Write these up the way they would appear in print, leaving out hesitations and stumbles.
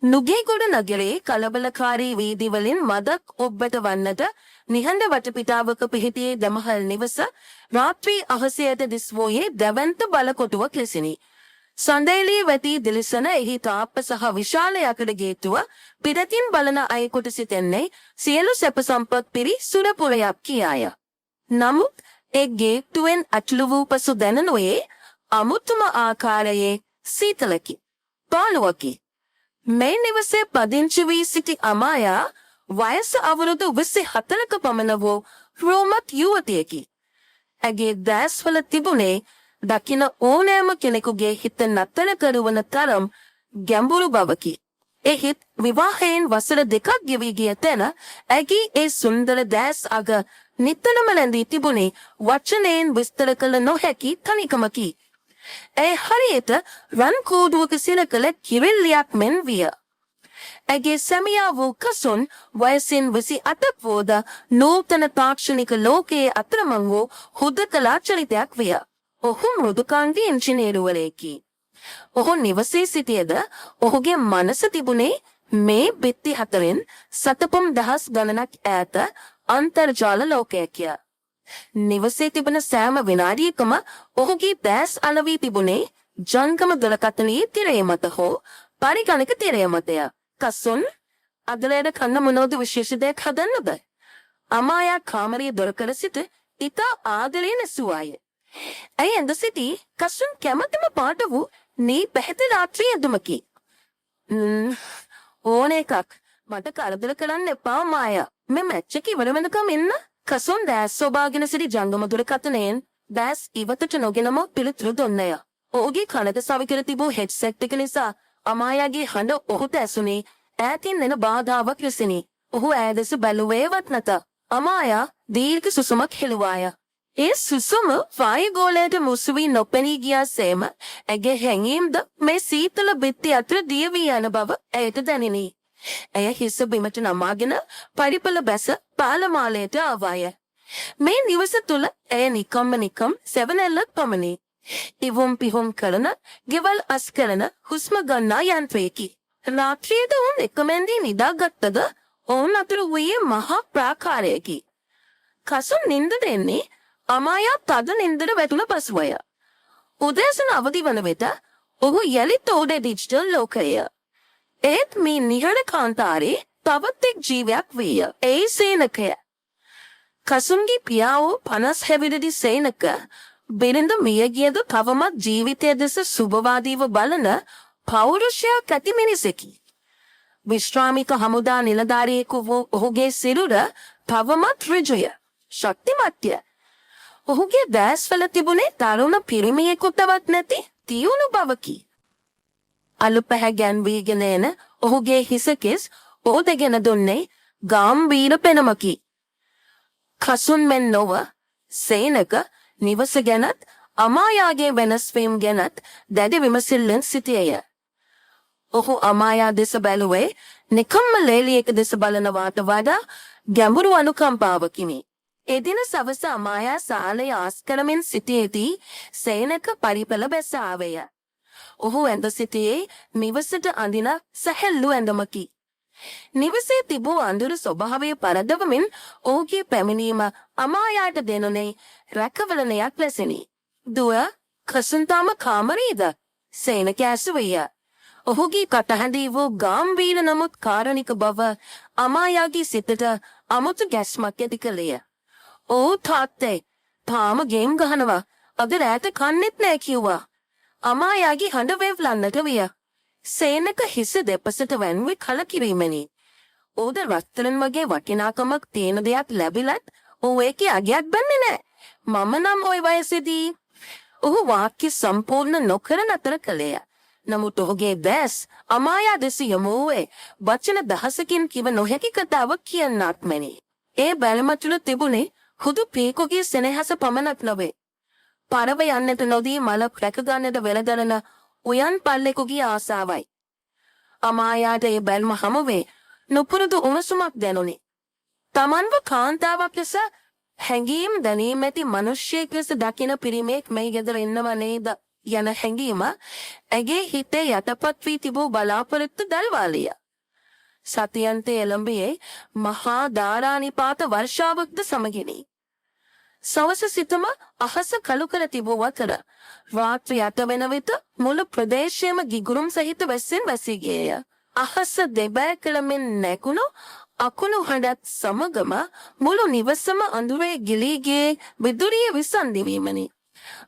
නුගේගොඩ නගරයේ කලබලකාරී වීදිවලින් මදක් ඔබ්බට වන්නට නිහඬ වටපිටාවක පිහිටියේ දමහල් නිවස රාත්‍රී අහසයට දිස් වූයේ දැවැන්ත බලකොටුවක් ලෙසිනි. සඳයිලී වැටී දිලිසන එහි තාප්ප සහ විශාල යකඩ ගේට්ටුව පිටතින් බලන අයෙකුට සිතෙන්නේ සියලු සැප සම්පත් පිරි සුරපුරයක් කියාය. නමුත් ඒ ගේට්ටුවෙන් ඇතුළු වූ පසු දැනෙනුයේ අමුතුම ආකාරයේ සීතලකි, පාළුවකි. මේ නිවසේ පදිංචි වී සිටි අමායා වයස අවුරුදු 24ක පමණ වූ රෝමත් යුවතියකි. ඇගේ දැස්වල තිබුණේ දකින ඕනෑම කෙනෙකුගේ හිත නතර කරවන තරම් ගැඹුරු බවකි. එහෙත් විවාහයෙන් වසර 2ක් ගෙවී ගිය තැන ඇගේ ඒ සුන්දර දැස් අග නිතරම ලැඳී තිබුණේ වචනයෙන් විස්තර කළ නොහැකි තනිකමකි. ඒ හරියට රන් කූඩුවක සිරකල කිරිල්ලියක් මෙන් විය. ඇගේ සැමියා වූ කසුන් වයසින් 28ක් වූද නූතන තාක්ෂණික ලෝකයේ අතරමං වූ හුදකලා චරිතයක් විය. ඔහු මෘදුකාංගී ඉංජිනේරුවරයෙකි. ඔහු නිවසේ සිටියද ඔහුගේ මනස තිබුණේ මේ බිත්ති හතරෙන් සතපුම් දහස් ගණනක් ඈත අන්තර්ජාල ලෝකයකය. නිවසේ තිබෙන සෑම විනාඩියකම ඔහුගේ දැස් අලවී තිබුණේ ජංගම දුරකථනයේ තිරය මත හෝ පරිගණක තිරය මතය. කසුන් අදලේද කන්න මොනවද විශේෂ දෙයක් හදන්නද? අමායා කාමරයේ දොරකඩ සිට ඉතා ආදරයෙන් ඇසුවාය. ඇය ඇඳ සිටි කසුන් කැමතිම පාට වූ නී පැහැති රාත්‍රී ඇඳුමකි. ඕන එකක්. මට කරදර කරන්න එපා මායා. මේ මැච් එක ඉවර වෙනකම් ඉන්න. කසුන් දැස් සෝබාගෙන සිටි ජංගම දුරකථනයෙන් දැස් ඉවතට නොගෙනම පිළිතුරු දුන්නය. ඔහුගේ කනට සවිකර තිබූ හෙඩ්සෙට් එක නිසා අමායාගේ හඬ ඔහුට ඇසුනේ ඈතින් එන බාධාවක් ලෙසිනි. ඔහු ඈ දෙස බැලුවේවත් නැත. අමායා දීර්ඝ සුසුමක් හෙළුවාය. ඒ සුසුම වායුගෝලයට මුසු වී නොපෙනී ගියාසේම ඇගේ හැඟීම්ද මේ සීතල බිත්ති අතර දිය වී යන බව ඇයට දැනිනි. ඇය හිස බිමට නමාගෙන පරිපල බැස පාලමාලයට ආවාය. මේ නිවස තුල ඇය නිකම් සෙවණැල්ලක් පමණි. ඉවුම් පිහුම් කරන, ගෙවල් අස් කරන හුස්ම ගන්නා යන්ත්‍රයකි. රාත්‍රියේද ඔවුන් එකමෙන්දී නිදාගත්තද ඔවුන් අතර වූයේ මහා ප්‍රාකාරයකි. කසුන් නින්දට එන්නේ අමායා තද නින්දට වැටුණ පසුවය. උදෑසන අවදි වන විට ඔහු යලිත් ඔහුගේ ඩිජිටල් ලෝකය. ඒත් මේ නිහඬ කාන්තාරේ තවත් එක් ජීවයක් විය. ඒ සේනකය. කසුන්ගේ පියා වූ 50 හැවිරිදි සේනක බිරිඳ මිය ගියද තවමත් ජීවිතය දෙස සුබවාදීව බලන පෞරුෂයක් ඇති මිනිසෙකි. විශ්‍රාමික හමුදා නිලධාරියෙකු වූ ඔහුගේ සිරුර තවමත් ඍජුය, ශක්තිමත්ය. ඔහුගේ දැස්වල තිබුණේ තරුණ පිරිමියෙකුටවත් නැති තියුණු බවකි. අලු පැහැ ගැන්වීගෙන එන ඔහුගේ හිසකෙස් ඔහු දෙගෙන දුන්නේ ගාම්භීර පෙනමකි. කසුන් මෙන් නොව සේනක නිවස ගැනත් අමායාගේ වෙනස්වීම් ගැනත් දැඩි විමසිල්ලෙන් සිටියේය. ඔහු අමායා දෙස බැලුවේ නිකම්ම ලේලියක දෙස බලනවාට වඩා ගැඹුරු අනුකම්පාවකිනි. එදින සවස අමායා සාලය ආස් කරමින් සිටියේදී සේනක පරිපල බැස ආවේය. ඔහු ඇඳ සිටියේ නිවසට අඳින සැහැල්ලු ඇඳමකි. නිවසේ තිබූ අඳුරු ස්වභාවය පරදවමින් ඔහුගේ පැමිණීම අමායාට දෙනුනේ රැකවලනයක් ලෙසිනි. දුව, කසුන් තාම කාමරේද? සේනක ඇසුවිය. ඔහුගේ කටහඬී වූ ගාම්භීර නමුත් කාරුණික බව අමායාගේ සිතට අමුතු ගැස්මක් ඇති කළේය. "ඕ තාත්තේ, තාම ගේම් ගහනවා. අද රැට කන්නෙත් නෑ" කිව්වා. අමායාගේ හඬ වේව්ලන්නට විය. සේනක හිස දෙපසට වැන්වී කලකිරීමෙනි. "ඕද රත්තරන් වගේ වටිනාකමක් තියෙන දෙයක් ලැබිලත් ඔහු ඒකේ අගයක් බන්නේ නෑ. මම නම් ওই වයසේදී..." ඔහු වාක්‍ය සම්පූර්ණ නොකර නතර කළේය. නමුත් ඔහුගේ දැස් අමායා දෙස යොමු වූයේ වචන දහසකින් කිව නොහැකි කතාවක් කියන්නත් මෙනි. ඒ බැලම තුළ තිබුණේ හුදු පීකුගේ සෙනෙහස පමණක් නොවේ. පරව යන්නට නොදී මල රැකගන්නට වෙලදරන උයන් පල්ලෙකුගේ ආසාවයි. අමායාට ඒ බැල්ම හමුවේ නුපුරුදු උණුසුමක් දැනුනි. තමන්ව කාන්තාවක් ලෙස හැඟීම් දැනීම ඇති මිනිසෙක් ලෙස දකින පිරිමේක් මේ ගෙදර ඉන්නව නේද යන හැඟීම ඇගේ හිතේ යටපත් වී තිබූ බලාපොරොත්තු දල්වාලිය. සතියන්තේ එළඹියේ මහා ධාරානිපාත වර්ෂාවක්ද සමගිනි. සවස සිටම අහස කළු කර තිබූ අතර රාත්‍රී 8 වෙන විට මුළු ප්‍රදේශයම ගිගුරුම් සහිත වැස්සෙන් වැසී ගියේය. අහස දෙබෑ කළමින් නැකුණු අකුණු හඬත් සමගම මුළු නිවසම අඳුරේ ගිලී ගියේ විදුලිය විසන්දිවීමනි.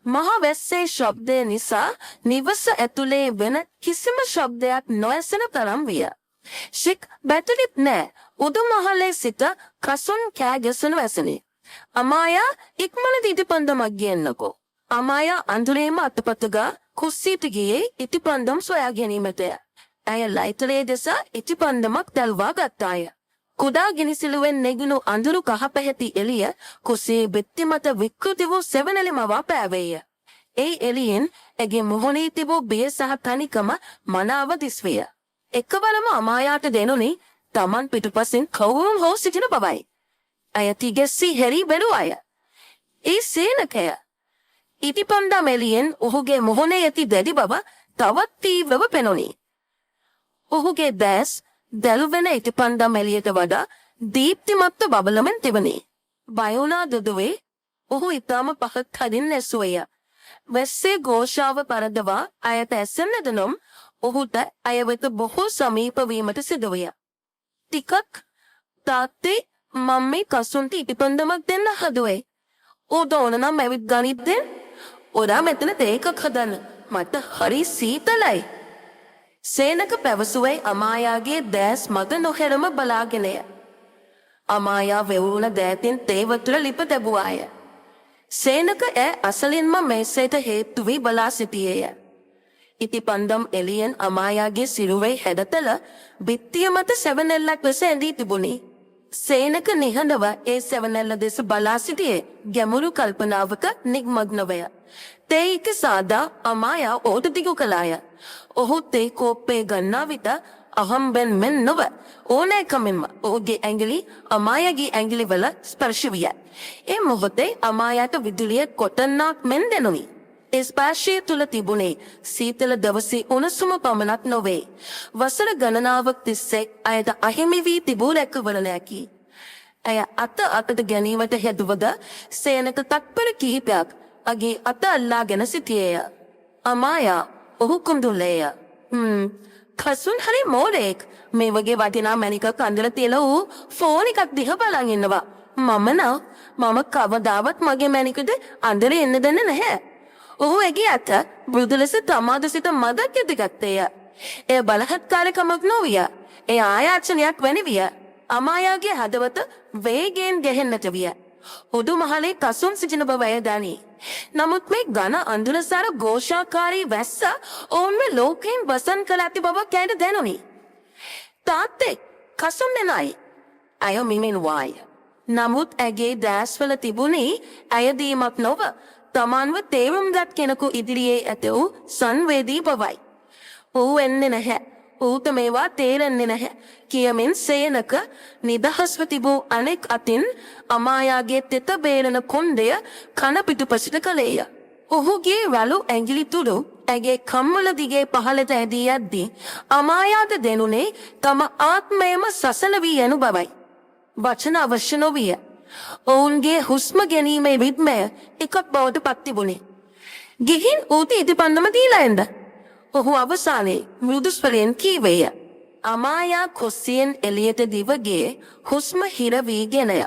මහා වැස්සේ ශබ්දය නිසා නිවස ඇතුලේ වෙන කිසිම ශබ්දයක් නොඇසෙන තරම් විය. ශික් බැටරිත් නෑ. උඩුමහලේ සිට කසුන් කෑ ගැසෙනු ඇසිනි. අමායා ඉක්මනට ඉටිපන්දමක් ගෙන්නකෝ. අමායා අඳුරේම අතපතගා කුස්සියට ගියේ ඉටිපන්දම් සොයා ගැනීමටය. ඇය ලයිටරේ දෙස ඉටිපන්දමක් දැල්වා ගත්තාය. කුඩා ගිනිසිලුවෙන් නැගුණු අඳුරු කහ පැහැති එළිය කුස්සියේ බෙත්ති මත විකෘති වූ සෙවණැලි මවා පෑවේය. ඒ එළියෙන් ඇගේ මුහුණේ තිබූ බිය සහ තනිකම මනාව දිස්විය. එකවරම අමායාට දෙනුනේ Taman පිටුපසින් කවුරුන් හෝ සිටින බවයි. ඇය තිගෙස්සී හැරී බැලුවාය. ඒ සේනකය. ඉටිපන්දම් එළියෙන් ඔහුගේ මුහුණේ ඇති දැඩි බව තවත් තීව්‍රව පෙනුනි. ඔහුගේ දැස් දැල්වෙන ඉටිපන්දම් එළියට වඩා දීප්තිමත්ව බබලමින් තිබුණි. බය වුණා දුදුවේ ඔහු ඊටම පහත් හදින් ඇසුවේය. වැස්සේ ഘോഷාව පරදවා අයට ඇසෙන්නද නම් ඔහුට අය වෙත බොහෝ සමීප වීමට සිදුවිය. ටිකක් තාත්තේ මම මේ කසුන්ට ඉටිපන්දමක් දෙන්න හදුවේ. ඕද ඕන නම් ඇවිත් ගනිද්දෙන්. ඔයා මෙතන තේ එකක් හදන්න. මට හරි සීතලයි. සේනක පැවසුවේ අමායාගේ දැස් මග නොහැරම බලාගෙනය. අමායා වෙවුණ දෑතින් තේ වතුර ලිප තැබුවාය. සේනක අසලින්ම මේසයට හේතු වී බලා සිටියේය. ඉටිපන්දම් එළියෙන් අමායාගේ සිරුරේ හැඩතල බිත්තිය මත සෙවණැල්ලක් ලෙස ඇඳී තිබුණි. සේනක නිහඬව ඒ සෙවණැල්ල දෙස බලා සිටියේ ගැඹුරු කල්පනාවක නිග්මග්නවය. තේ එක සාදා අමායා ඕට දිගු කළාය. ඔහු තේ කෝප්පේ ගන්නා විට අහම්බෙන් මෙන් නොව ඕනෑකමින්ම ඔහුගේ ඇඟිලි අමායාගේ ඇඟිලි වල ස්පර්ශ විය. ඒ මොහොතේ අමායාට විදුලිය කොටන්නක් මෙන් දැනුනි. ඒ ස්පර්ශය තුල තිබුණේ සීතල දවසේ උණුසුම පමණක් නොවේ. වසර ගණනාවක් තිස්සේ අයට අහිමි වී තිබූ රැකවරණයකි. ඇය අතට ගැනීමට හැදුවද සේනක තත්පර කිහිපයක් අගේ අත අල්ලාගෙන සිටියේය. අමායා ඔහු කුඳුල්ලේය. කසුන් හරි මෝඩෙක්. මේ වගේ වටිනා මැණිකක් අඳලා තියලා ඌ ෆෝන් එකක් දිහා බලන් ඉන්නවා. මම කවදාවත් මගේ මැණිකට අඳලා එන්න දෙන්නේ නැහැ. ඔහු ඇගේ අත මෘදු ලෙස තමාද සිට මදක් යොදගත්තේය. එය බලහත්කාරකමක් නොවිය. එය ආයාචනයක් වැනි විය. අමායාගේ හදවත වේගයෙන් ගැහෙන්නට විය. උඩු මහලේ කසුන් සිටින බව ඇය දනී. නමුත් මේ ඝන අඳුරසාර ഘോഷාකාරී වැස්ස ඔවුන්ව ලෝකයෙන් වසන් කළ ඇති බවක් ඇයට දැනුනි. තාත්තේ කසුන් නෙනයි. ඇය මිමින් වාය. නමුත් ඇගේ දැස්වල තිබුණේ ඇයදීමක් නොව තමන්ව තේරුම්ගත් කෙනෙකු ඉදිරියේ ඇති වූ සංවේදී බවයි. ඌ එන්නේ නැහැ. ඌට මේවා තේරෙන්නේ නැහැ කියමින් සේනක නිදහස්ව තිබූ අනෙක් අතින් අමායාගේ තෙත බේරන කොණ්ඩය කන පිටුපසට කළේය. ඔහුගේ රළු ඇඟිලි තුඩු ඇගේ කම්මල දිගේ පහළට ඇදී යද්දී අමායාට දෙනුනේ තම ආත්මයම සසල වී යනු බවයි. වචන අවශ්‍ය නොවිය. ඔවුන්ගේ හුස්ම ගැනීමේ රිද්මය එකක් බවට පත් තිබුණේ. ගිහින් ඌට ඉටිපන්දම දීලා එන්න. ඔහු අවසානයේ මෘදු ස්වරයෙන් කීවේය. අමායා කුස්සියෙන් එළියට දිව ගියේ හුස්ම හිර වීගෙනය.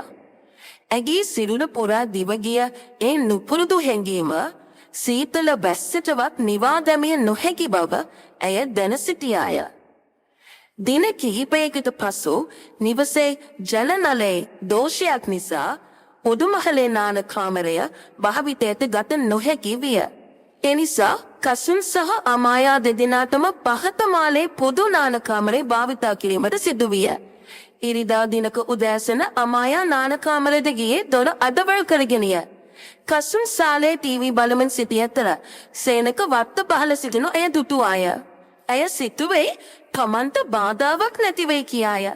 ඇගේ සිරුර පුරා දිව ගිය ඒ නුපුරුදු හැඟීම සීතල බැස්සටවත් නිවා දැමිය නොහැකි බව ඇය දැන සිටියාය. දින කිහිපයකට පසු නිවසේ ජලනලේ දෝෂයක් නිසා උඩුමහලේ නාන කාමරය භාවිතයට ගත නොහැකි විය. එනිසා කසුන් සහ අමායා දෙදෙනාටම පහත මාලේ පොදු නාන කාමරේ භාවිතා කිරීමට සිදු විය. ඉරිදා දිනක උදෑසන අමායා නාන කාමරයට ගියේ දොර අදවල් කරගෙනය. කසුන් සාලේ ටීවී බලමින් සිටි අතර සේනක වත්ත පහළ සිටිනු ඇය දුටුවාය. ඇය සිතුවේ තමන්ට බාධාවක් නැති වෙයි කියාය.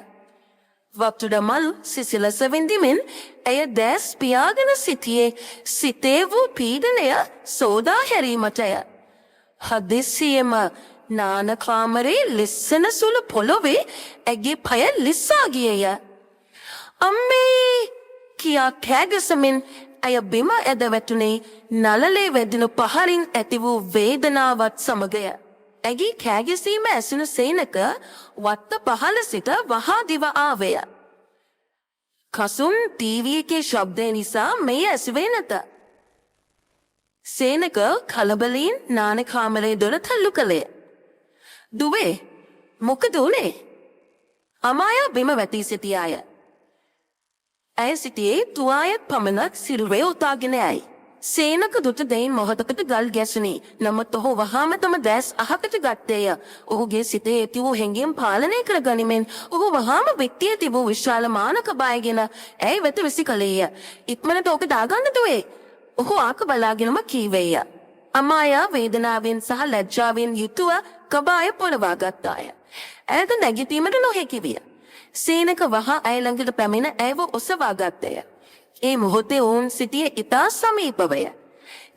වතුර මල් සිසිලස විඳිමින් ඇය දැස් පියාගෙන සිටියේ සිතේ වූ පීඩනය සෝදා හැරීමටය. හදිසියෙම නාන කාමරේ ලිස්සන සුළු පොළොවේ ඇගේ පය ලිස්සා ගියය. අම්මේ කියා කෑගසමින් ඇය බිම ඇද වැටුනේ නළලේ වැදිනු පහරින් ඇති වූ වේදනාවත් සමගය. ඇගේ කෑගැසීම ඇසුණු සේනක වත්ත පහළ සිට වහා දිව ආවය. කසුන් ටීවී එකේ ශබ්දය නිසා මෙය ඇසුවේ නැත. සේනක කලබලින් නාන කාමරේ දොර තල්ලු කළේ. දුවේ මොකද උනේ? අමායා බිම වැටී සිටියාය. ඇය සිටියේ තුවායත් පමණක් සිරුරේ උතාගෙන යයි. සේනක දුට දෙයින් මොහොතකට ගල් ගැසුණි. නමුත් ඔහු වහාම තම දැස් අහකට ගත්තේය. ඔහුගේ සිතේ ඇති වූ හැඟීම් පාලනය කර ගනිමින් ඔහු වහාම බෙට්ටියේ තිබූ විශාල මානක බායගෙන ඇය වෙත විසි කළේය. ඉක්මනට ඕක දාගන්න දුවේ. ඔහු ආක බලාගෙනම කීවේය. අමායා වේදනාවෙන් සහ ලැජ්ජාවෙන් යුතුව කබාය පොළවා ගත්තාය. ඇයට නැගිටීමට නොහැකි විය. සේනක වහා ඇය ළඟට පැමිණ ඇයව ඔසවා ගත්තේය. ඒ මොහොතේ ඔවුන් සිටියේ ඉතා සමීපවය.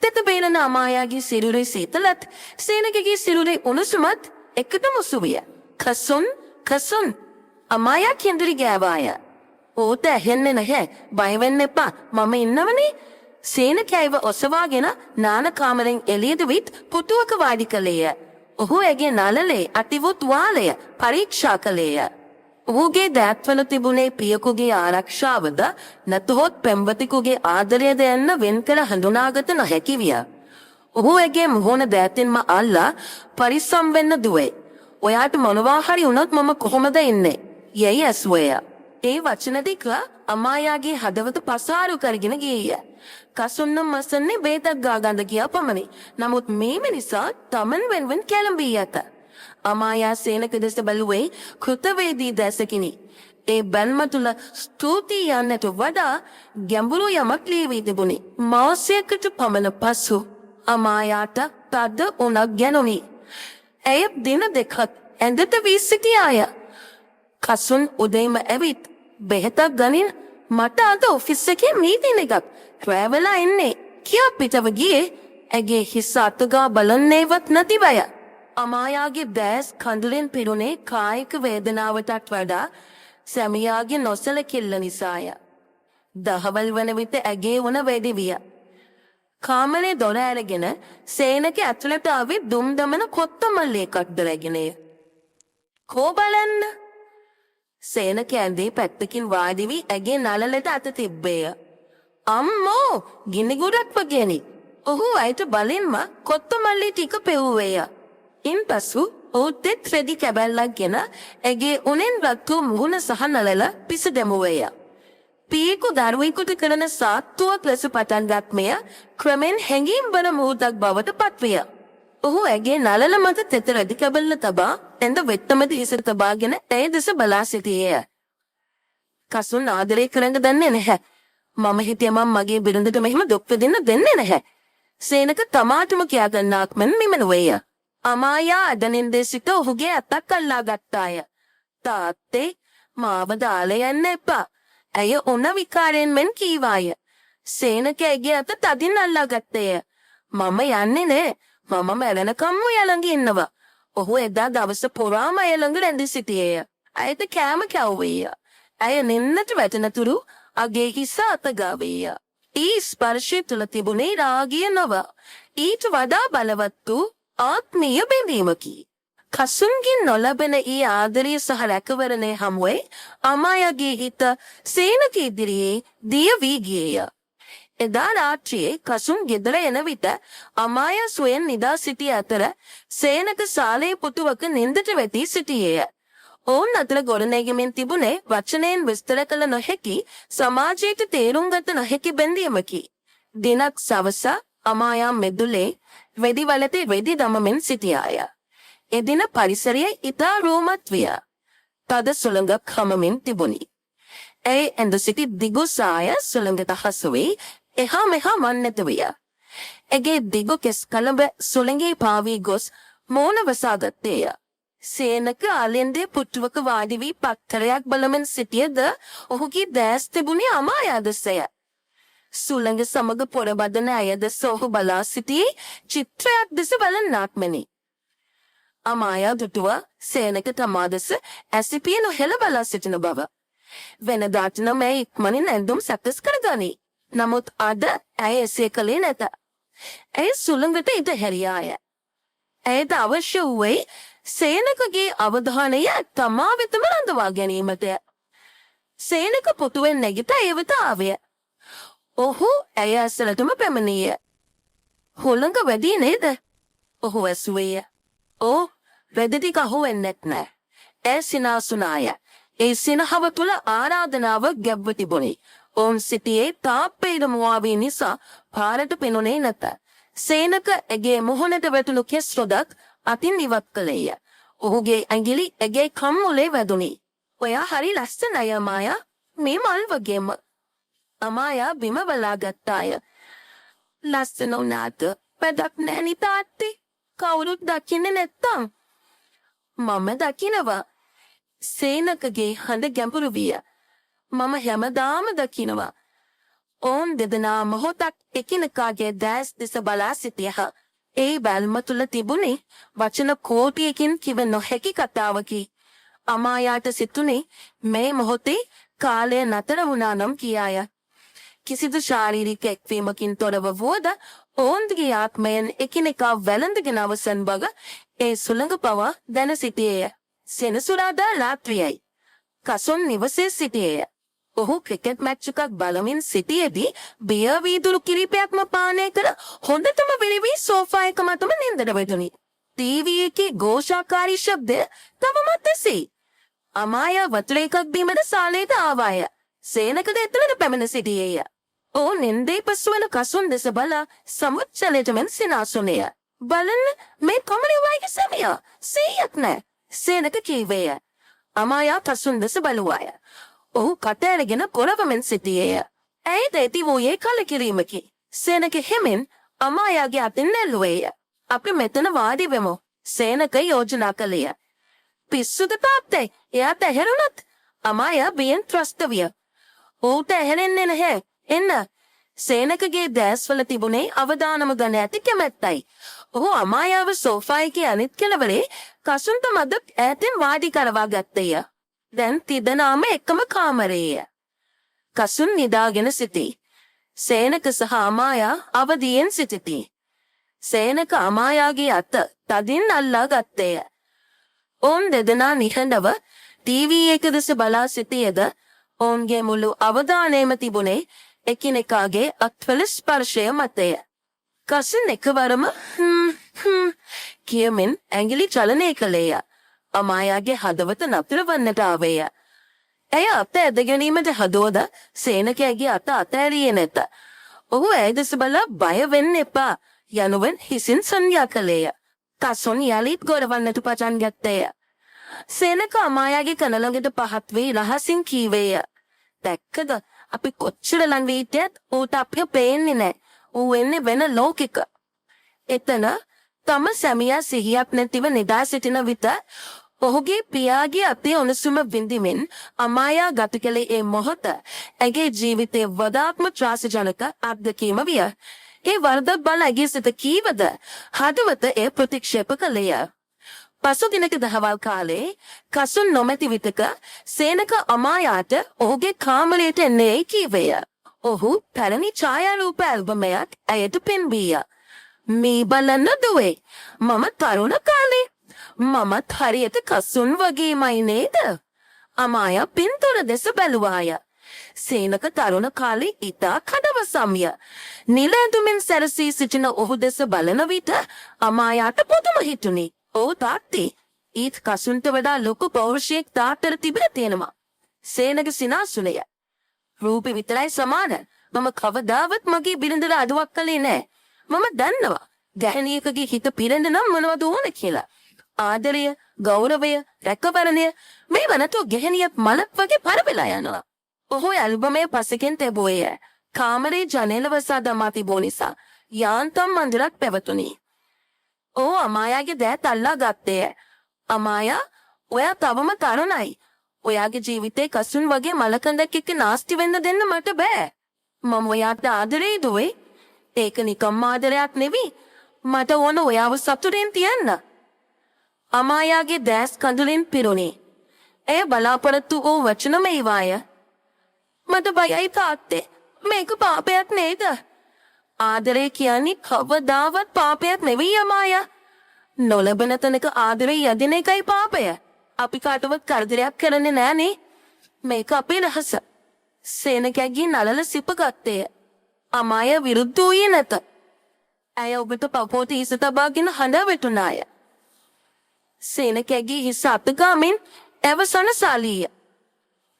තෙත බේරන අමායාගේ සිරුරේ සීතලත් සේනකගේ සිරුරේ උණුසුමත් එකට මුසු විය. කසුන් අමායා කෙඳිරි ගෑවාය. ඕත ඇහෙන්නේ නැහැ. බය වෙන්න එපා. මම ඉන්නවනේ. සේනකයව ඔසවාගෙන නාන කාමරෙන් එළියට විත් පුටුවක වාඩි කළේය. ඔහු ඇගේ නළලේ අතිවූ තුවාලය පරීක්ෂා කළේය. ඔහුගේ දෑත්වල තිබුණේ පියකුගේ ආරක්ෂාවද නැතහොත් පෙම්වතිකුගේ ආදරයද යන්න වෙන් කර හඳුනාගත නොහැකි විය. ඔහු ඇගේ මුහුණ දෑතින්ම අල්ලා පරිස්සම් වෙන්න දුවේ. ඔයාට මොනවා හරි වුණොත් මම කොහොමද ඉන්නේ? යැයි ඇසුවේය. ඒ වචන දෙක අමායාගේ හදවත පසාරු කරගෙන ගියේය. කසුන්නම් මසන්නේ බේතක් ගාගන්න ගියා පමණි. නමුත් මේ මිනිසා තමන් වෙනුවෙන් කැළඹී ඇත. අමායා සේනක දෙස බැලුවේ කෘතවේදී දැසකිනි. ඒ බැල්ම තුළ ස්තුතියි යන්නට වඩා ගැඹුරු යමක් ලියවී තිබුණි. මාසයකට පමණ පසු අමායාට තද උණක් ගැනුණි. ඇය දින දෙකක් ඇඳට වී සිටියාය. කසුන් උදේම ඇවිත් බෙහෙතක් ගනින් මට අද ඔෆිස් එකේ මීටින් එකක් රැවලා එන්නේ කියා පිටව ගියේ. ඇගේ හිස අතගා බලන්නේවත් නැතිවය. අමායාගේ දැස් කඳුලෙන් පිරුණේ කායික වේදනාවටත් වඩා සැමියාගේ නොසලකිල්ල නිසාය. දහවල් වන විට ඇගේ වුණ වැඩි විය. කාමරේ දොර ඇරගෙන සේනක ඇතුළට ආවේ දුම් දමන කොත්තමල්ලි එකක් දරගෙනය. කෝ බලන්න. සේනක ඇඳේ පැත්තකින් වාඩි වී ඇගේ නළලට අත තිබ්බේය. අම්මෝ ගිනිගුරක් වගේනි. ඔහු අයට බලින්ම කොත්තමල්ලි ටික පෙව්වේය. ඉන්පසු ඔහුත් රෙදි කැබැල්ලක් ගෙන ඇගේ උනෙන් රත් වූ මුහුණ සහ නළල පිස දැමුවේය. පියෙකු දරුවෙකුට කරන සාත්තුවක් ලෙස පටන් ගත් මෙය ක්‍රමෙන් හැඟීම් බර මුහුදක් බවට පත්විය. ඔහු ඇගේ නළල මත තෙත රෙදි කැබැල්ල තබා ඇඳ වෙත්තමද හිස තබාගෙන ඇය දෙස බලා සිටියේය. කසුන් ආදරය කරන්න දන්නේ නැහැ. මම හිතිය මම මගේ බිරිඳට මෙහෙම දුක් විඳින්න දෙන්නේ නැහැ. සේනක තමාටම කියා ගන්නාක් මෙන් මෙමනුවේය. අමායා අදනින්දේ සිට ඔහුගේ අතක් අල්ලා ගත්තාය. තාත්තේ මාව දාලා යන්න එපා. ඇය උණ විකාරයෙන් මෙන් කීවාය. සේනක ඇගේ අත තදින් අල්ලා ගත්තේය. මම යන්නේ නෑ. මම මැරෙනකම්ම ඔය ළඟ ඉන්නවා. ඔහු එදා දවස පුරාම ඇය ළඟ රැඳී සිටියේය. ඇයට කෑම කැව්වේය. ඇය නින්නට වැටෙනතුරු අගේ හිස අතගාවේය. ඒ ස්පර්ශය තුළ තිබුණේ රාගය නොව ඊට වඩා බලවත් වූ ආත්මීය බැඳීමකි. කසුන්ගෙන් නොලබෙන ඒ ආදරය සහ රැකවරණය හමුවේ අමායාගේ හිත සේනක ඉදිරියේ දිය වී ගියේය. එදා රාත්‍රියේ කසුන් ගෙදර එන විට අමායා සොයන් නිදා සිටි අතර සේනක සාලේ පුටුවක නින්දට වැටී සිටියේය. ඔවුන් අතර ගොඩනැගෙමින් තිබුණේ වචනයෙන් විස්තර කළ නොහැකි සමාජයට තේරුම් ගත නොහැකි බැඳීමකි. දිනක් සවස අමායා මෙදුලේ වෙඩි වලතේ වෙඩි දමමින් සිටියාය. එදින පරිසරය ඉතා රෝමත් විය. තද සුළඟක් හමමින් තිබුණි. ඇය ඇඳ සිටි දිගු සාය සුළඟට හසු වී එහා මෙහා වන්නට විය. ඇගේ දිගු කෙස් කලඹ සුළඟේ පාවී ගොස් මෝන වසාගත්තේය. සේනක ආලෙන්දේ පුටුවක වාඩි වී පත්තරයක් බලමින් සිටියද ඔහුගේ දැස් තිබුණේ අමායා දෙසය. සුළඟ සමග පොරබදන අයද සොහු බලා සිටි චිත්‍රයක් දෙස බලන්නක් මෙනි. අමායා දුටුව සේනක තමා දෙස ඇසිපිය නොහෙළ බලා සිටින බව. වෙනදාට නම් ඇය ඉක්මනින් ඇඳුම් සකස් කරගනී. නමුත් අද ඇය එසේ කළේ නැත. ඇය සුළඟට ඉඩ හැරියාය. ඇයට අවශ්‍ය වූයේ සේනකගේ අවධානය තමා වෙතම රඳවා ගැනීමටය. සේනක පුටුවෙන් නැගිට ඇය වෙත ආවය. ඔහු ඇය ඇසලටම පැමිණිය. හුළඟ වැඩි නේද? ඔහු ඇසුවේය. "ඕ, වැඩි ටික අහුවෙන්නෙත් නෑ." ඇය සිනාසුනාය. ඒ සිනහව තුළ ආරාධනාව ගැබ්ව තිබුණි. ඔවුන් සිටියේ තාප්පේට මුවාවී නිසා පාරට පෙනුනේ නැත. සේනක ඇගේ මුහුණට වැටුණු කෙස් රොදක් අතින් ඉවත් කළේය. ඔහුගේ ඇඟිලි ඇගේ කම්මුලේ වැදුනි. "ඔයා හරි ලස්සනයි අමායා. මේ මල් වගේම." අමායා බිම බලා ගත්තාය. "ලස්සන වුණාට වැඩක් නැණි තාත්තේ. කවුරුත් දකින්නේ නැත්තම්." "මම දකිනවා." සේනකගේ හඬ ගැඹුරු විය. "මම හැමදාම දකිනවා." ඔවුන් දෙදෙනා මොහොතක් එකිනෙකාගේ දැස් දෙස බලා සිටියහ. ඒ බැල්ම තුළ තිබුණේ වචන කෝටියකින් කිව නොහැකි කතාවකි. අමායාට සිතුනේ මේ මොහොතේ කාලය නතර වුණා නම් කියාය. කිසිදු ශාරීරික එක්වීමකින් තොරව වුවද ඔවුන්ගේ ආත්මයන් එකිනෙකා වැළඳගෙන අවසන් බව ඒ සුළඟ පවා දැන සිටියේය. සෙනසුරාදා රාත්‍රියයි. කසොන් නිවසේ සිටියේය. ඔහු ක්‍රිකට් මැච් එකක් බලමින් සිටියේදී බියර් වීදුරු කිරිපයක්ම පානය කර හොඳටම විලිවී සෝෆා එක මතම නින්දට වැටුණි. ටීවී එකේ ഘോഷාකාරී ශබ්දය තවමත් ඇසී. අමායා වතුර එකක් බීමට සාලේට ආවාය. සේනකද එතනට පැමිණ සිටියේය. ඔහු නින්දේ පසුවන කසුන් දෙස බලා සමුච්චලයට මෙන් සිනාසුනේය. "බලන්න, මේ කමරේ වයිගේ සැමියා 100ක් නෑ." සේනක කීවේය. අමායා කසුන් දෙස බලුවාය. ඔහු කට ඇරගෙන කොරවමින් සිටියේය. ඇයට ඇති වූයේ කලකිරීමකි. සේනක හෙමින් අමායාගේ අතින් නෙල්ලුවේය. "අපි මෙතන වාඩි වෙමු." සේනක යෝජනා කළේය. "පිස්සුද තාත්තේ? එයාට ඇහැරුණත්?" අමායා බියෙන් ත්‍රස්ත විය. "ඌට ඇහැරෙන්නේ නැහැ. එන්න." සේනකගේ දැස්වල තිබුණේ අවදානම ගන ඇති කැමැත්තයි. ඔහු අමායාව සෝෆා එකේ අනිත් කෙළවරේ කසුන්ට මැද ඈතින් වාඩි කරවා ගත්තේය. දැන් තිදෙනාම එකම කාමරයේය. කසුන් නිදාගෙන සිටී. සේනක සහ අමායා අවදියෙන් සිටිති. සේනක අමායාගේ අත තදින් අල්ලා ගත්තේය. ඔවුන් දෙදෙනා නිහඬව ටීවී එක දෙස බලා සිටියද ඔවුන්ගේ මුළු අවධානයම තිබුණේ එකිනෙකාගේ අත්වල ස්පර්ශය මතය. කසුන් එකවරම කියමින් ඇඟිලි චලනය කළේය. අමායාගේ හදවත නතර වන්නට ආවේය. ඇය අත ඇද ගැනීමට හදෝද සේනකයාගේ අත අතෑරියේ නැත. ඔහු ඇය දෙස බලා "බය වෙන්න එපා" යනුවෙන් හිසින් සංඥා කළේය. කසුන් යලිත් ගොරවන්නට පටන් ගත්තේය. සේනක අමායාගේ කන ළඟට පහත් වී රහසින් කීවේය. "දැක්කද, අපි කොච්චර ළඟ වී හිටියත් ඌට අපිව පේන්නේ නැහැ. ඌ එන්නේ වෙන ලෝකෙක." එතන තම සැමියා සිහියක් නැතිව නිදා සිටින විට ඔහුගේ පියාගේ අතේ උණුසුම විඳිමින් අමායා ගත කළේ ඒ මොහොත ඇගේ ජීවිතයේ වඩාත්ම ත්‍රාසජනක අත්දැකීම විය. ඒ වරදක් බල ඇගේ සිත කීවද හදවත එය ප්‍රතික්ෂේප කළේය. පසු දිනක දහවල් කාලේ කසුන් නොමැති විටක සේනක අමායාට ඔහුගේ කාමරයට එන්නේ කීවේය. ඔහු පැරණි ඡායාරූප ඇල්බමයක් ඇයට පෙන්වීය. "මේ බලන්න දුවේ, මම තරුණ කාලේ. මමත් හරියට කසුන් වගේමයි නේද?" අමායා පින්තූර දෙස බැලුවාය. සේනක තරුණ කාලේ ඉතා කඩවසම්ය. නිල ඇඳුමින් සැරසී සිටින ඔහු දෙස බලන විට අමායාට පුදුම හිතුණි. "ඕ තාත්තේ, ඊත් කසුන්ට වඩා ලොකු පෞරුෂයෙක් තාත්තට තිබිලා තියෙනවා." සේනක සිනාසුනය. "රූපේ විතරයි සමාන. මම කවදාවත් මගේ බිරිඳට අඩුවක් කළේ නෑ. මම දන්නවා ගැහණියකගේ හිත පිරෙන්න නම් මොනවද ඕන කියලා. ආදරය, ගෞරවය, රැකවරණය මේව නැතුව ගැහණියක් මලක් වගේ පරවෙලා යනවා." ඔහු ඇල්බමේ පසකින් තැබුවේය. කාමරේ ජනේල වසා දමා තිබූ නිසා යාන්තම් මන්දිරක් පැවතුණි. ඔහු අමායාගේ දෑත් අල්ලා ගත්තේය. "අමායා, ඔයා තවම තරුණයි. ඔයාගේ ජීවිතේ කසුන් වගේ මලකඳක් එක්ක නාස්ති වෙන්න දෙන්න මට බෑ." මම ඔයාට ආදරේ දුවේ. ඒක නිකම්ම ආදරයක් නෙවී. මට ඕන ඔයාව සතුටින් තියන්න. අමායාගේ දැස් කඳුලින් පිරුණි. එය බලාපොරොත්තු වූ වචන මේවාය. මට බයයි තාත්තේ. මේක පාපයක් නේද? ආදරේ කියන්නේ කවදාවත් පාපයක් නෙවෙයි අමායා. නොලබන තැනක ආදරේ යදින එකයි පාපය. අපි කාටවත් කරදරයක් කරන්නේ නෑනේ. මේක අපේ රහස. සේනකැගේ නලල සිප ගත්තේය. අමායා විරුද්ධ වූයේ නැත. ඇය ඔබට පපෝට හිස තබාගෙන හඬ වැටුණාය. සේනකැගේ හිස අතගාමින් ඇවසන සාලීය.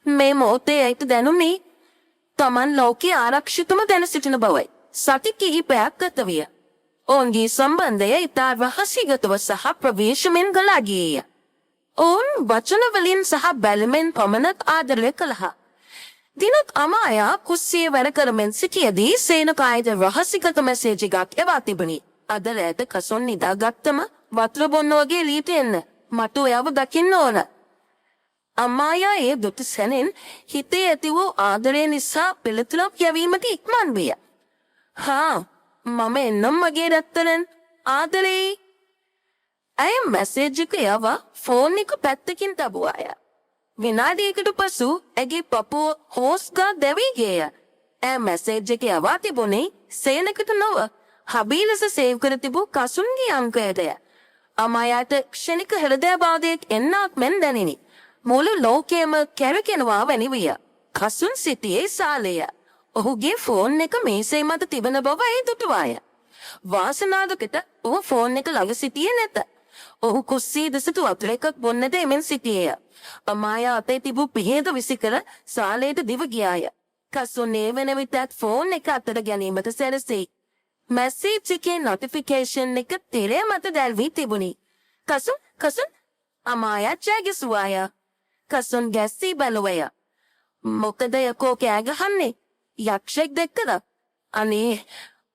මේ මොහොතේ ඇයට දැනුනේ තමන් ලෝකයේ ආරක්ෂිතම දැන සිටින බවයි. සති කිහිපයක් ගත විය. ඔවුන්ගේ සම්බන්ධය ඉතා රහසිගතව සහ ප්‍රවේශමෙන් ගලා ගියේය. ඔවුන් වචනවලින් සහ බැලමෙන් පමණක් ආදරය කළහ. දිනක් අමායා කුස්සියේ වැඩ කරමින් සිටියදී සේනකායට රහසිගත මැසේජ් එකක් එවා තිබුණි. අද රැට කසොන් නිදාගත්තම වතුර බොන්න වගේ එළියට එන්න. මට ඔයාව දකින්න ඕන. අමායා ඒ දුටු සැනින් හිතේ ඇති වූ ආදරය නිසා පිළිතුරක් යැවීමට ඉක්මන් විය. හා මම එන්නම් මගේ රත්තරන් ආදරේ. ඇය මැසේජ් එක යවා ෆෝන් එක පැත්තකින් තබුවාය. විනාඩියකට පසු ඇගේ පපුව හෝස් ගා දැවී ගියය. ඇය මැසේජ් එක යවා තිබුණේ සේනකට නොව හබී ලෙස සේව් කර තිබූ කසුන්ගේ අංකයටය. අමායාට ක්ෂණික හෘදයාබාධයක් එන්නක් මෙන් දැනිනි. මුළු ලෝකයම කැරකෙනවා වැනි විය. කසුන් සිටියේ සාලය. ඔහුගේ ෆෝන් එක මේසේ මත තිබෙන බව ඇය දුටුවාය. වාසනාවකට ඔහු ෆෝන් එක ළඟ සිටියේ නැත. ඔහු කුස්සියේ දෙසට වතුර එකක් බොන්නට එමින් සිටියේය. අමායා අතේ තිබූ පිහේද විසිකර සාලයට දිව ගියාය. කසුන් ඒ වෙන විටත් ෆෝන් එක අතට ගැනීමට සැරසෙයි. මැසේජ් එකේ නොටිෆිකේෂන් එක තිරය මත දැල්වී තිබුණි. කසුන් අමායා ජැගිසුවාය. කසුන් ගැස්සී බැලුවය. මොකද යකෝ කෑ ගහන්නේ? යක්ෂෙක් දැක්කද? අනේ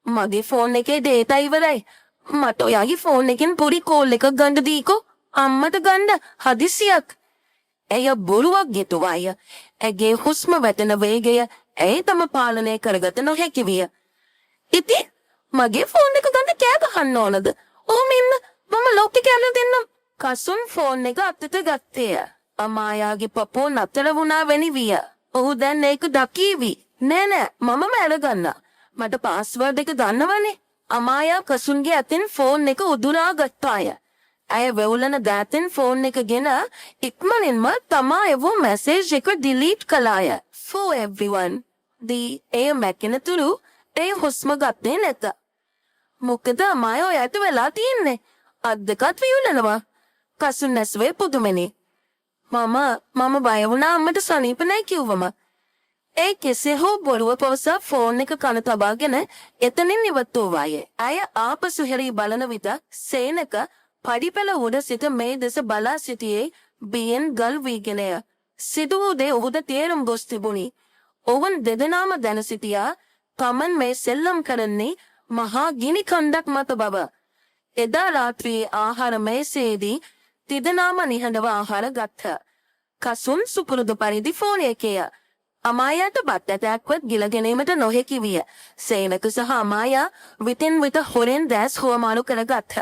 මගේ ෆෝන් එකේ ඩේටා ඉවරයි. මට ඔයාගේ ෆෝන් එකෙන් පොඩි කෝල් එකක් ගන්න දීකෝ. අම්මට ගන්න හදිසියක්. ඇය බොරුවක් ගෙතුවාය. ඇගේ හුස්ම වැටෙන වේගය ඇය තම පාලනය කරගත නොහැකි විය. ඉතින් මගේ ෆෝන් එක ගන්න කෑ ගහන්න ඕනද? ඔහොම ඉන්න මම ලොක්ක කැමර දෙන්නම්. කසුන් ෆෝන් එක අතට ගත්තේය. අමායාගේ පපුව නතර වුණා වැනි විය. ඔහු දැන් ඒක දකීවි. නෑ මමම අරගන්න. මට පාස්වර්ඩ් එක දන්නවනේ. අමායා කසුන්ගේ අතින් ෆෝන් එක උදුරා ගත්තාය. ඇය වෙවුලන දෑතින් ෆෝන් එක ගෙන ඉක්මනින්ම තමා එවූ මැසේජ් එක ඩිලීට් කළාය. For everyone. එය මැකෙනතුරු එය හුස්ම ගත්තේ නැත. මොකද අමායා ඔයාට වෙලා තියෙන්නේ? අත් දෙකත් වියුලනවා. කසුන් නැස්වේ පුදුමනේ. මම බය වුණා අම්මට සනීප නැහැ කිව්වම. ඒ කෙසේ හෝ බොරුව පවසා ෆෝන් එක කන තබාගෙන එතනින් ඉවත් වූවාය. ඇය ආපසු හැරී බලන විට සේනක පඩිපෙළ උඩ සිට මේ දෙස බලා සිටියේ බියෙන් ගල් වීගෙනය. සිදු වූ දේ ඔහුද තේරුම් ගොස් තිබුණි. ඔවුන් දෙදෙනාම දැන සිටියා තමන් මේ සෙල්ලම් කරන්නේ මහා ගිනි කන්දක් මත බව. එදා රාත්‍රියේ ආහාර මේසේදී තිදෙනාම නිහඬව ආහාර ගත්හ. කසුන් සුපුරුදු පරිදි ෆෝන් එකේය. අමායාට බත් ඇටයක්වත් ගිල ගැනීමට නොහැකි විය. සේනක සහ අමායා විටින් විට හොරෙන් දැස් හුවමාරු කරගත්හ.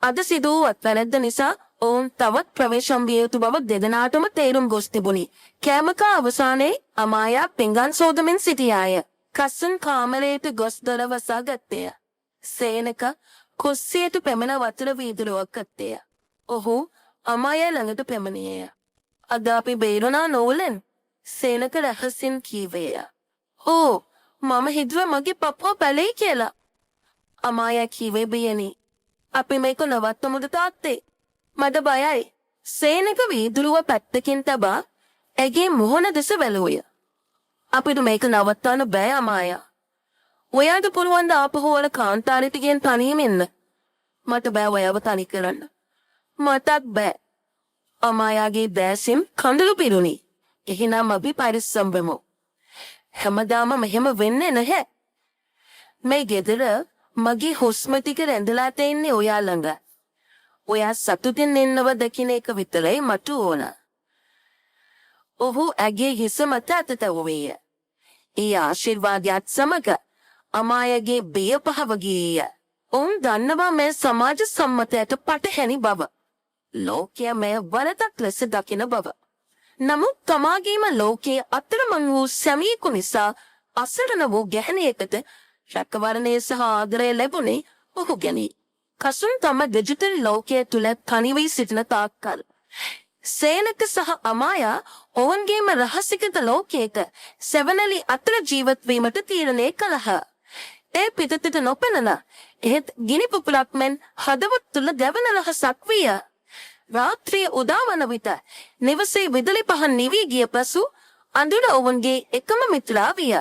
අද සිදු වූ අත්වැරැද්ද නිසා ඔවුන් තවත් ප්‍රවේශම් විය යුතු බව දෙදෙනාටම තේරුම් ගොස් තිබුණි. කෑමකා අවසානයේ අමායා පිඟන් සෝදමින් සිටියාය. කසුන් කාමරයට ගොස් දොර වසා ගත්තේය. සේනක කුස්සියට පැමිණ වතුර වීදුරුවක් ගත්තේය. ඔහු අමායා ළඟට පැමිණියේය. අද අපි බේරුණා නෝලෙන්. සේනක රහසින් කීවේය. ඕ මම හිතුවේ මගේ පපුව පැලෙයි කියලා. අමායා කීවේ බියනි. අපි මේක නවත්තමුද තාත්තේ? මට බයයි. සේනක වීදුරුව පැත්තකින් තබා ඇගේ මුහුණ දෙස බැලුවය. අපිට මේක නවත්තන්න බෑ අමායා. ඔයාට පුළුවන් ද ආපහු වල කාන්තාරයට ගෙන් තනියම එන්න? මට බෑ ඔයාව තනි කරන්න. මටත් බෑ. අමායාගේ දැසින් කඳුළු පිරුණි. එහෙනම් අපි පරිස්සම් වෙමු. හැමදාම මෙහෙම වෙන්නේ නැහැ. මේ ගෙදර මගේ හුස්ම ටික රැඳලා තින්නේ ඔයා ළඟ. ඔයා සතුටින් ඉන්නව දකින්න එක විතරයි මට ඕන. ඔහු ඇගේ හිස මත අත තැවුවේය. ඒ ආශිර්වාදයත් සමග අමායගේ බිය පහව ගියේය. ඔවුන් දන්නවා මේ සමාජ සම්මතයට පටහැනි බව. ලෝකය මෙය වරදක් ලෙස දකින බව. නමුත් තමාගේම ලෝකයේ අතරමං වූ සැමියෙකු නිසා අසරණ වූ ගැහැණියකට රැකවරණය සහ ආදරය ලැබුණේ ඔහු ගැනි. කසුන් තම ඩිජිටල් ලෝකයේ තුල තනි වී සිටින තාක්කල් සේනක සහ අමායා ඔවුන්ගේම රහසිගත ලෝකයක සෙවනලි අතර ජීවත් වීමට තීරණය කළහ. ඒ පිටතට නොපෙනෙන එහෙත් ගිනි පුපුරක් මෙන් හදවත තුල දැවෙන රහසක් විය. රාත්‍රිය උදාවන විට නිවසේ විදුලි පහන් නිවී ගිය පසු අඳුර ඔවුන්ගේ එකම මිත්‍රා විය.